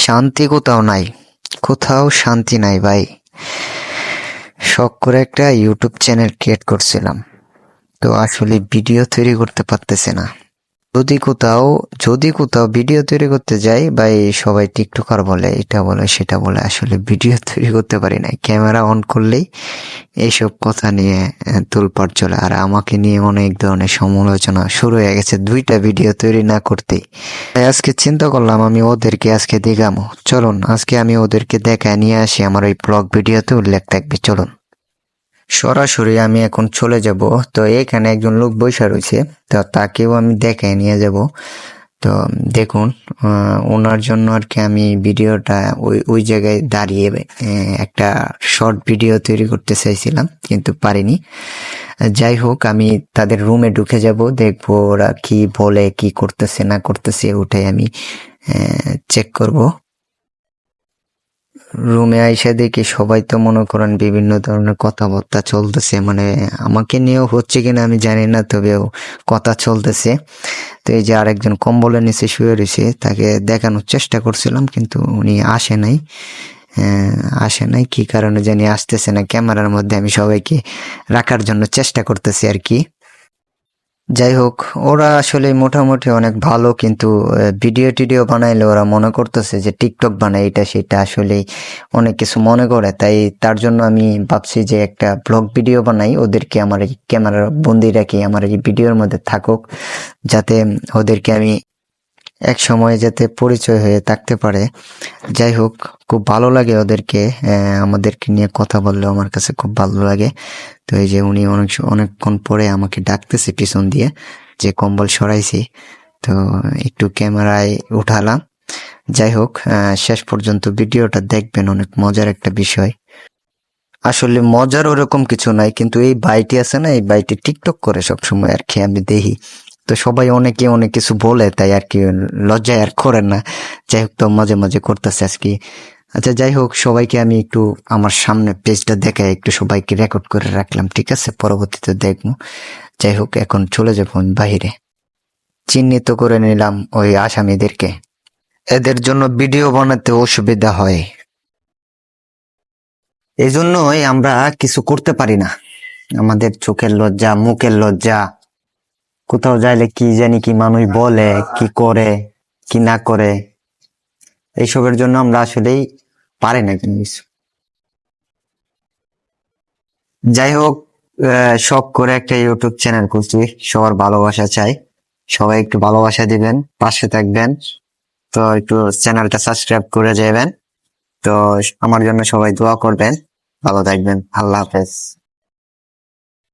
শান্তি কোথাও নাই, কোথাও শান্তি নাই ভাই। শখ করে একটা ইউটিউব চ্যানেল ক্রিয়েট করছিলাম, তো আসলে ভিডিও তৈরি করতে পারতেছে না। যদি কোথাও ভিডিও তৈরি করতে যাই ভাই, সবাই টিকটকার বলে, এটা বলে সেটা বলে, আসলে ভিডিও তৈরি করতে পারি না। ক্যামেরা অন করলেই এইসব কথা নিয়ে তোলপাড় চলে, আর আমাকে নিয়ে অনেক ধরনের সমালোচনা শুরু হয়ে গেছে 2টা ভিডিও তৈরি না করতেই। তাই আজকে চিন্তা করলাম আমি ওদেরকে আজকে দেখাবো। চলুন আজকে আমি ওদেরকে দেখায় নিয়ে আসি, আমার ওই ব্লগ ভিডিওতে উল্লেখ থাকবে। চলুন সরাসরি আমি এখন চলে যাব। তো এখানে একজন লোক বসে রয়েছে, তো তাকেও আমি দেখায় নিয়ে যাব। তো দেখুন, ওনার জন্য আর কি আমি ভিডিওটা ওই জায়গায় দাঁড়িয়ে একটা শর্ট ভিডিও তৈরি করতে চাইছিলাম, কিন্তু পারিনি। যাই হোক, আমি তাদের রুমে ঢুকে যাব, দেখবো ওরা কি বলে, কি করতেছে না করতেছে, ওটাই আমি চেক করব। রুমে আইসা দেখি সবাই তো মনে করেন বিভিন্ন ধরনের কথাবার্তা চলতেছে, মানে আমাকে নিয়েও হচ্ছে কিনা আমি জানি না, তবেও কথা চলতেছে। তো এই যে আরেকজন কম্বলের নিচে শুয়ে রয়েছে, তাকে দেখানোর চেষ্টা করছিলাম, কিন্তু উনি আসে নাই কি কারণে জানি আসতেছে না। ক্যামেরার মধ্যে আমি সবাইকে রাখার জন্য চেষ্টা করতেছি আর কি। যাই হোক, ওরা আসলে মোটামুটি অনেক ভালো, কিন্তু ভিডিও টিডিও বানাইলে ওরা মনে করতেছে যে টিকটক বানায়, এটা সেটা আসলে অনেক কিছু মনে করে। তাই তার জন্য আমি ভাবছি যে একটা ব্লগ ভিডিও বানাই, ওদেরকে আমার এই ক্যামেরার বন্দি রাখি, আমার এই ভিডিওর মধ্যে থাকুক, যাতে ওদেরকে আমি এক সময় যাতে পরিচয় হয়ে থাকতে পারে। যাই হোক, খুব ভালো লাগে ওদেরকে, আমাদেরকে নিয়ে কথা বললেও আমার কাছে খুব ভালো লাগে। তো এই যে উনি অনেকক্ষণ পরে আমাকে ডাকতেছে পিছন দিয়ে, যে কম্বল সরাইছি, তো একটু ক্যামেরায় উঠালাম। যাই হোক, শেষ পর্যন্ত ভিডিওটা দেখবেন, অনেক মজার একটা বিষয়। আসলে মজার ওরকম কিছু নাই, কিন্তু এই ভাইটি আছে না, এই ভাইটি টিকটক করে সবসময় আর কি, আমি দেখি। তো সবাই অনেকে অনেক কিছু বলে, তাই আর কি লজ্জায় আর করেন না। যাই হোক, তো মাঝে মাঝে করতেছে আজকে। আচ্ছা যাই হোক, সবাইকে আমি একটু আমার সামনে পেজটা দেখায় একটু সবাইকে রেকর্ড করে রাখলাম, ঠিক আছে, পরবর্তীতে দেখবো। যাই হোক, এখন চলে যাবো আমি বাহিরে। চিহ্নিত করে নিলাম ওই আসামিদেরকে, এদের জন্য ভিডিও বানাতে অসুবিধা হয়, এই জন্যই আমরা কিছু করতে পারি না। আমাদের চোখের লজ্জা, মুখের লজ্জা, কোথাও যাইলে কি জানি কি মানুষ বলে, কি করে, কি না করে, এইসবের জন্য আমরা আসলেই পারি না কোনো কিছু। যাই হোক, শখ করে একটা ইউটিউব চ্যানেল করছি, সবার ভালোবাসা চাই, সবাই একটু ভালোবাসা দিবেন, পাশে থাকবেন। তো একটু চ্যানেলটা সাবস্ক্রাইব করে যাবেন। তো আমার জন্য সবাই দোয়া করবেন। ভালো থাকবেন, আল্লাহ হাফেজ।